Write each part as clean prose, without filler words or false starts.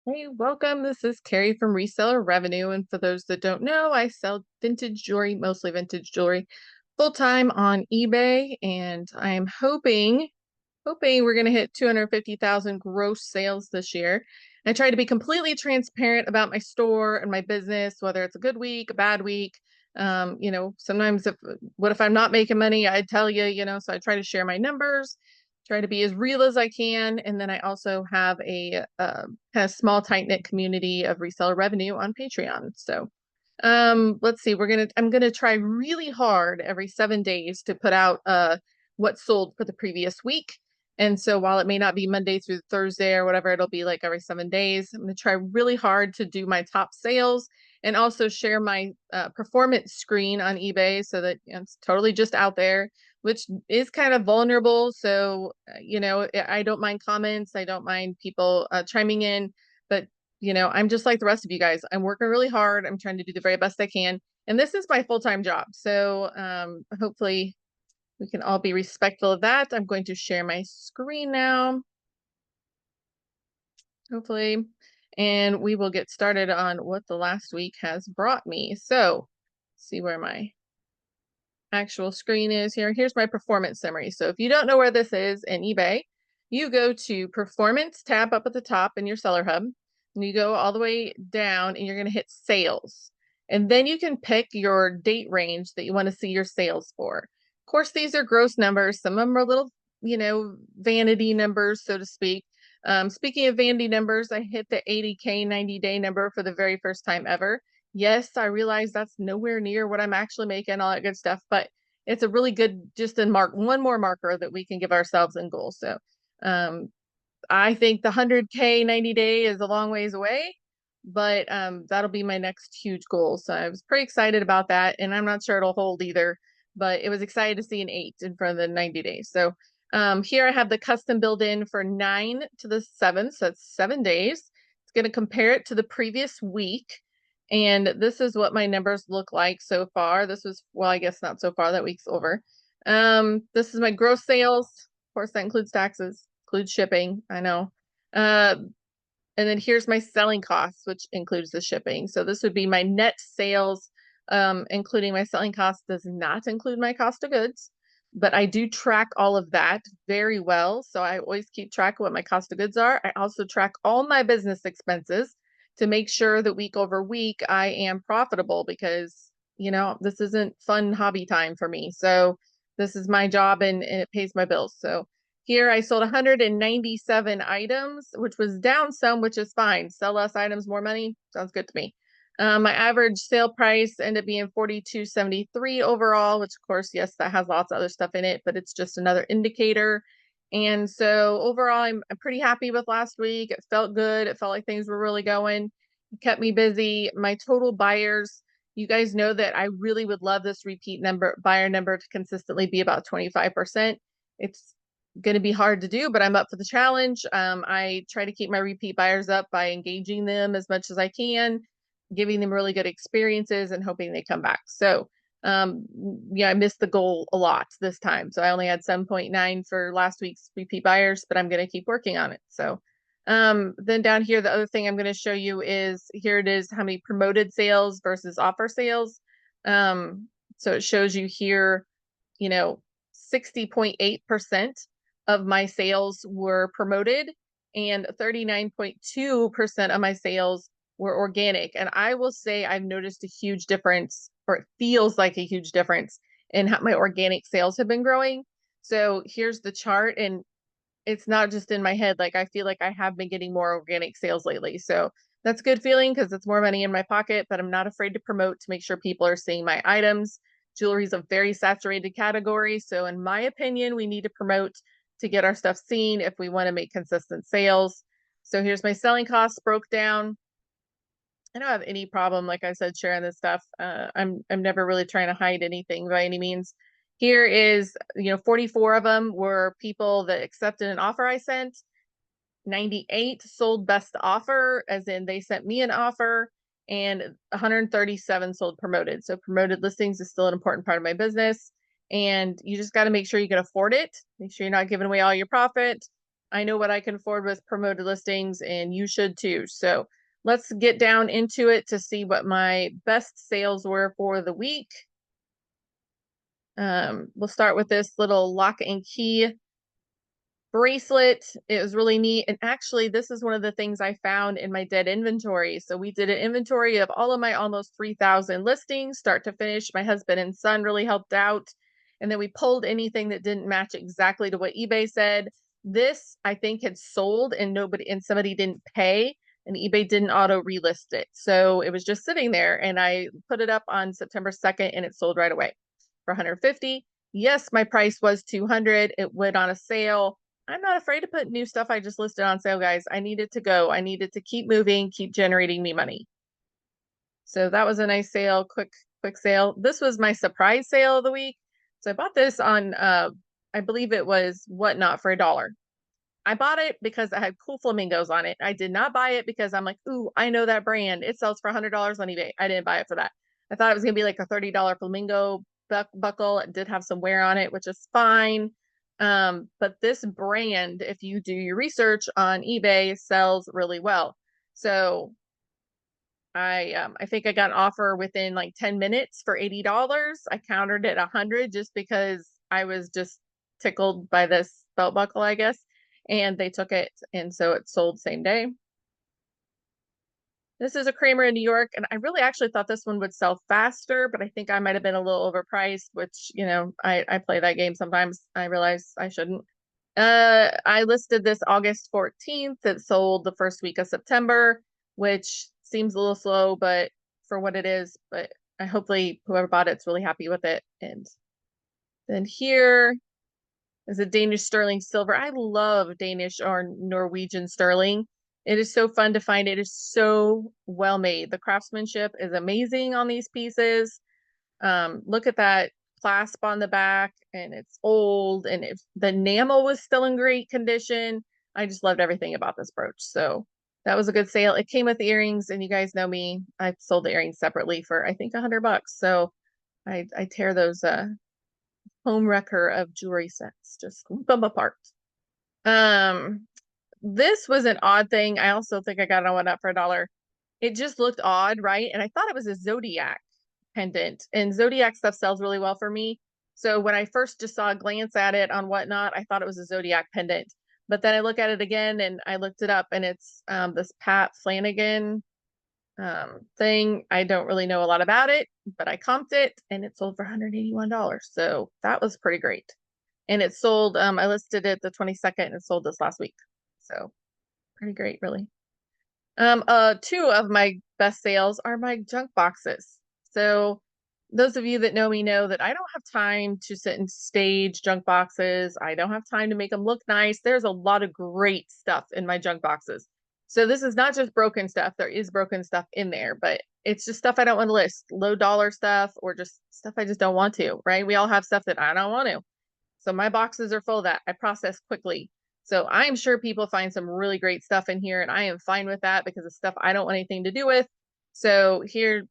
Hey, welcome. This is Carrie from Reseller Revenue. And for those that don't know, I sell vintage jewelry, mostly vintage jewelry, full time on eBay. And I'm hoping we're going to hit 250,000 gross sales this year. I try to be completely transparent about my store and my business, whether it's a good week, a bad week. Sometimes what if I'm not making money? I tell you, so I try to share my numbers, try to be as real as I can. And then I also have a kind of small, tight-knit community of reseller revenue on Patreon. So let's see, I'm gonna try really hard every 7 days to put out what sold for the previous week. And so while it may not be Monday through Thursday or whatever, it'll be like every 7 days. I'm going to try really hard to do my top sales and also share my performance screen on eBay so that it's totally just out there, which is kind of vulnerable. So, I don't mind comments. I don't mind people chiming in, but I'm just like the rest of you guys. I'm working really hard. I'm trying to do the very best I can. And this is my full-time job. So hopefully we can all be respectful of that. I'm going to share my screen now, hopefully, and we will get started on what the last week has brought me. So see where my actual screen is here. Here's my performance summary. So if you don't know where this is in eBay, you go to performance tab up at the top in your seller hub, and you go all the way down and you're going to hit sales. And then you can pick your date range that you want to see your sales for. Of course, these are gross numbers. Some of them are little, vanity numbers, so to speak. Speaking of vanity numbers, I hit the 80K 90-day number for the very first time ever. Yes, I realize that's nowhere near what I'm actually making, all that good stuff, but it's a really good, just a one more marker that we can give ourselves in goals. So um, I think the 100K 90-day is a long ways away, but that'll be my next huge goal. So I was pretty excited about that, and I'm not sure it'll hold either, but it was excited to see an 8 in front of the 90 days. So here I have the custom build in for 9 to the 7th, so that's 7 days. It's going to compare it to the previous week. And this is what my numbers look like so far. This was, well, I guess not so far, that week's over. This is my gross sales. Of course, that includes taxes, includes shipping, I know. And then here's my selling costs, which includes the shipping. So this would be my net sales, including my selling costs does not include my cost of goods, but I do track all of that very well. So I always keep track of what my cost of goods are. I also track all my business expenses to make sure that week over week I am profitable because, this isn't fun hobby time for me. So this is my job and it pays my bills. So here I sold 197 items, which was down some, which is fine. Sell less items, more money. Sounds good to me. My average sale price ended up being $42.73 overall, which of course, yes, that has lots of other stuff in it, but it's just another indicator. And so overall, I'm pretty happy with last week. It felt good. It felt like things were really going. It kept me busy. My total buyers, you guys know that I really would love this repeat buyer number to consistently be about 25%. It's going to be hard to do, but I'm up for the challenge. I try to keep my repeat buyers up by engaging them as much as I can, giving them really good experiences and hoping they come back. So yeah, I missed the goal a lot this time. So I only had 7.9 for last week's repeat buyers, but I'm going to keep working on it. So then down here, the other thing I'm going to show you is, here it is, how many promoted sales versus offer sales. So it shows you here, 60.8% of my sales were promoted and 39.2% of my sales were organic. And I will say I've noticed a huge difference, or it feels like a huge difference in how my organic sales have been growing. So here's the chart, and it's not just in my head. Like, I feel like I have been getting more organic sales lately. So that's a good feeling because it's more money in my pocket, but I'm not afraid to promote to make sure people are seeing my items. Jewelry is a very saturated category. So in my opinion, we need to promote to get our stuff seen if we want to make consistent sales. So here's my selling costs broke down. I don't have any problem, like I said, sharing this stuff. I'm never really trying to hide anything by any means. Here is, 44 of them were people that accepted an offer I sent. 98 sold best offer, as in they sent me an offer, and 137 sold promoted. So promoted listings is still an important part of my business. And you just got to make sure you can afford it. Make sure you're not giving away all your profit. I know what I can afford with promoted listings, and you should too. So let's get down into it to see what my best sales were for the week. We'll start with this little lock and key bracelet. It was really neat. And actually, this is one of the things I found in my dead inventory. So we did an inventory of all of my almost 3,000 listings, start to finish. My husband and son really helped out. And then we pulled anything that didn't match exactly to what eBay said. This, I think, had sold and somebody didn't pay, and eBay didn't auto relist it. So it was just sitting there, and I put it up on September 2nd and it sold right away for 150. Yes, my price was 200. It went on a sale. I'm not afraid to put new stuff I just listed on sale, guys. I need it to go. I need it to keep moving, keep generating me money. So that was a nice sale, quick sale. This was my surprise sale of the week. So I bought this on, I believe it was Whatnot for $1. I bought it because it had cool flamingos on it. I did not buy it because I'm like, ooh, I know that brand. It sells for $100 on eBay. I didn't buy it for that. I thought it was going to be like a $30 flamingo buckle. It did have some wear on it, which is fine. But this brand, if you do your research on eBay, sells really well. So I think I got an offer within like 10 minutes for $80. I countered it 100 just because I was just tickled by this belt buckle, I guess. And they took it, and so it sold same day. This is a Kramer in New York, and I really actually thought this one would sell faster, but I think I might have been a little overpriced, which, you know, I play that game sometimes. I realize I shouldn't. I listed this August 14th. It sold the first week of September, which seems a little slow, but for what it is, but I hopefully whoever bought it's really happy with it. And then here is a Danish sterling silver. I love Danish or Norwegian sterling. It is so fun to find. It is so well made. The craftsmanship is amazing on these pieces. Look at that clasp on the back, and it's old, and if the enamel was still in great condition. I just loved everything about this brooch. So that was a good sale. It came with the earrings, and you guys know me. I've sold the earrings separately for I think $100. So I tear those home wrecker of jewelry sets, just rip them apart. This was an odd thing. I also think I got it on Whatnot for $1. It just looked odd, right? And I thought it was a zodiac pendant, and zodiac stuff sells really well for me. So when I first just saw a glance at it on Whatnot, I thought it was a zodiac pendant. But then I look at it again, and I looked it up, and it's this Pat Flanigan thing. I don't really know a lot about it, but I comped it, and it sold for $181. So that was pretty great. And it sold, I listed it the 22nd, and it sold this last week. So pretty great, really. Two of my best sales are my junk boxes. So those of you that know me know that I don't have time to sit and stage junk boxes. I don't have time to make them look nice. There's a lot of great stuff in my junk boxes. So this is not just broken stuff. There is broken stuff in there, but it's just stuff I don't want to list. Low dollar stuff, or just stuff I just don't want to, right? We all have stuff that I don't want to. So my boxes are full of that. I process quickly. So I'm sure people find some really great stuff in here, and I am fine with that because it's stuff I don't want anything to do with. So here,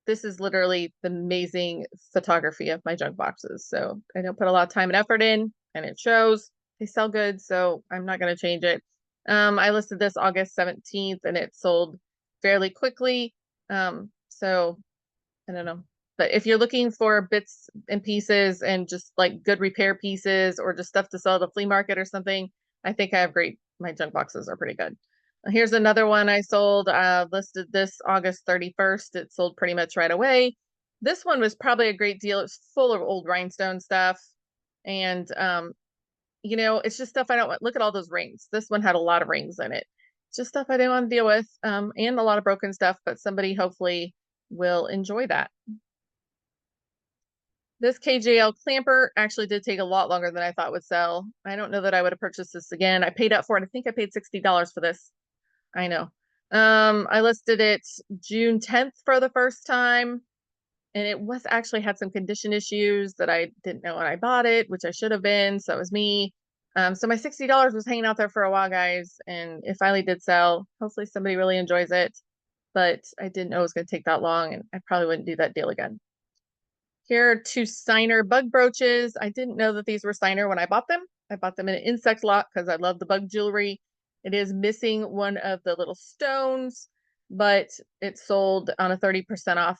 this is literally the amazing photography of my junk boxes. So I don't put a lot of time and effort in, and it shows. They sell good, so I'm not going to change it. I listed this August 17th, and it sold fairly quickly. So I don't know. But if you're looking for bits and pieces and just like good repair pieces, or just stuff to sell at the flea market or something, I think I have my junk boxes are pretty good. Here's another one I sold, listed this August 31st. It sold pretty much right away. This one was probably a great deal. It's full of old rhinestone stuff. And, you know, it's just stuff I don't want. Look at all those rings. This one had a lot of rings in it. It's just stuff I didn't want to deal with, and a lot of broken stuff, but somebody hopefully will enjoy that. This KJL clamper actually did take a lot longer than I thought would sell. I don't know that I would have purchased this again. I paid up for it. I think I paid $60 for this. I know. I listed it June 10th for the first time, and it was actually had some condition issues that I didn't know when I bought it, which I should have been. So it was me. So my $60 was hanging out there for a while, guys, and it finally did sell. Hopefully somebody really enjoys it, but I didn't know it was going to take that long, and I probably wouldn't do that deal again. Here are two Steiner bug brooches. I didn't know that these were Steiner when I bought them. I bought them in an insect lot because I love the bug jewelry. It is missing one of the little stones, but it sold on a 30% off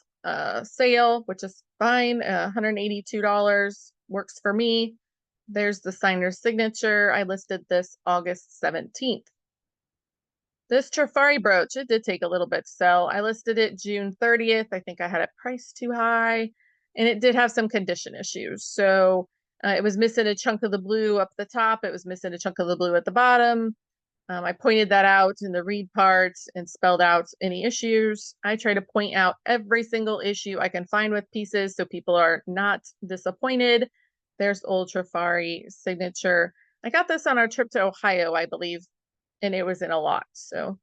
sale, which is fine. $182 works for me. There's the signer's signature. I listed this August 17th. This Trifari brooch, it did take a little bit to sell. I listed it June 30th. I think I had it priced too high, and it did have some condition issues. So it was missing a chunk of the blue up the top. It was missing a chunk of the blue at the bottom. I pointed that out in the read part and spelled out any issues. I try to point out every single issue I can find with pieces so people are not disappointed. There's Old Trifari signature. I got this on our trip to Ohio, I believe, and it was in a lot. So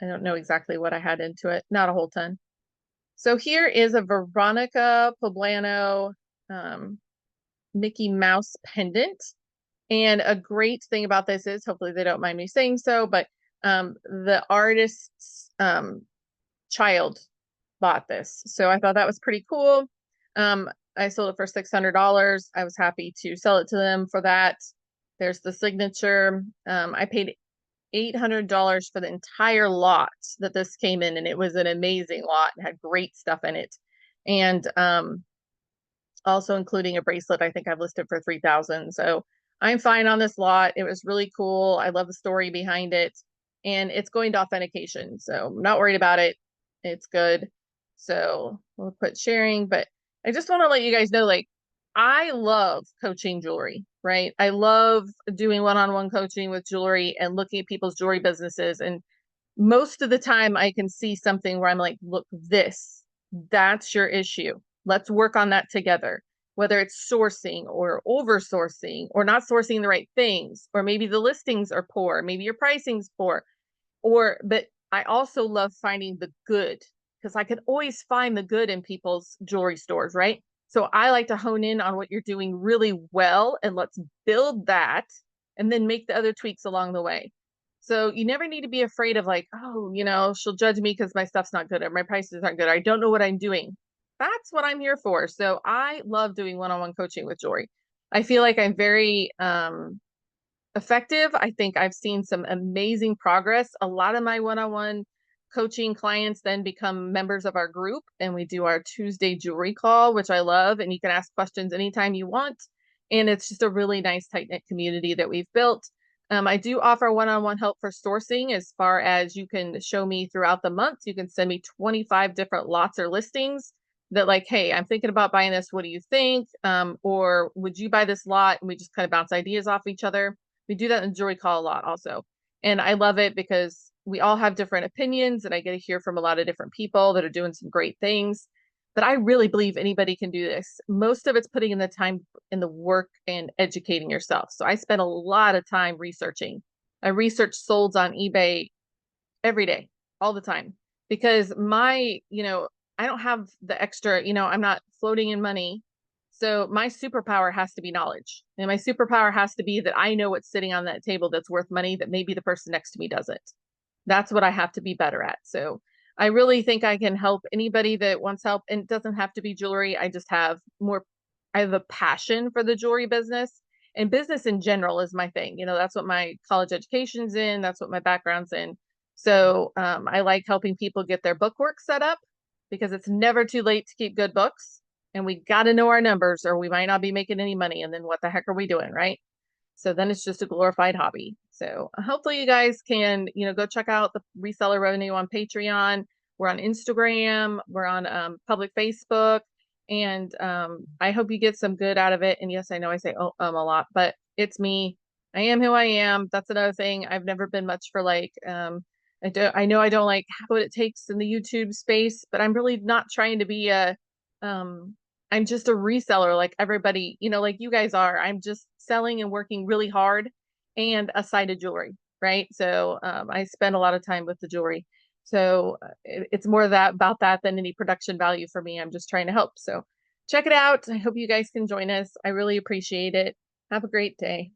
I don't know exactly what I had into it. Not a whole ton. So here is a Veronica Poblano Mickey Mouse pendant. And a great thing about this is, hopefully they don't mind me saying so, but the artist's child bought this. So I thought that was pretty cool. I sold it for $600. I was happy to sell it to them for that. There's the signature. I paid $800 for the entire lot that this came in, and it was an amazing lot and had great stuff in it. And also including a bracelet, I think I've listed for $3,000. So I'm fine on this lot. It was really cool. I love the story behind it, and it's going to authentication. So I'm not worried about it. It's good. So we'll put sharing, but I just want to let you guys know, like, I love coaching jewelry, right? I love doing one-on-one coaching with jewelry and looking at people's jewelry businesses. And most of the time I can see something where I'm like, look, that's your issue. Let's work on that together. Whether it's sourcing or over sourcing or not sourcing the right things, or maybe the listings are poor, maybe your pricing's poor, but I also love finding the good, because I can always find the good in people's jewelry stores, right? So I like to hone in on what you're doing really well, and let's build that and then make the other tweaks along the way. So you never need to be afraid of like, oh, she'll judge me because my stuff's not good or my prices aren't good, or I don't know what I'm doing. That's what I'm here for. So I love doing one-on-one coaching with jewelry. I feel like I'm very effective. I think I've seen some amazing progress. A lot of my one-on-one coaching clients then become members of our group, and we do our Tuesday jewelry call, which I love. And you can ask questions anytime you want. And it's just a really nice, tight-knit community that we've built. I do offer one-on-one help for sourcing, as far as you can show me throughout the month. You can send me 25 different lots or listings that, like, hey, I'm thinking about buying this. What do you think? Or would you buy this lot? And we just kind of bounce ideas off each other. We do that in the jewelry call a lot also. And I love it because we all have different opinions, and I get to hear from a lot of different people that are doing some great things. But I really believe anybody can do this. Most of it's putting in the time in the work and educating yourself. So I spend a lot of time researching. I research solds on eBay every day, all the time, because I don't have the extra, I'm not floating in money. So my superpower has to be knowledge. And my superpower has to be that I know what's sitting on that table that's worth money that maybe the person next to me doesn't. That's what I have to be better at. So I really think I can help anybody that wants help. And it doesn't have to be jewelry. I have a passion for the jewelry business, and business in general is my thing. That's what my college education's in. That's what my background's in. So I like helping people get their bookwork set up, because it's never too late to keep good books. And we got to know our numbers, or we might not be making any money. And then what the heck are we doing, right? So then it's just a glorified hobby. So hopefully you guys can, go check out the Reseller Revenue on Patreon. We're on Instagram. We're on public Facebook. And I hope you get some good out of it. And yes, I know I say a lot, but it's me. I am who I am. That's another thing. I've never been much for like, I know I don't like what it takes in the YouTube space, but I'm really not trying to be I'm just a reseller like everybody, like you guys are. I'm just selling and working really hard, and a side of jewelry, right? So I spend a lot of time with the jewelry. So it's more about that than any production value for me. I'm just trying to help. So check it out. I hope you guys can join us. I really appreciate it. Have a great day.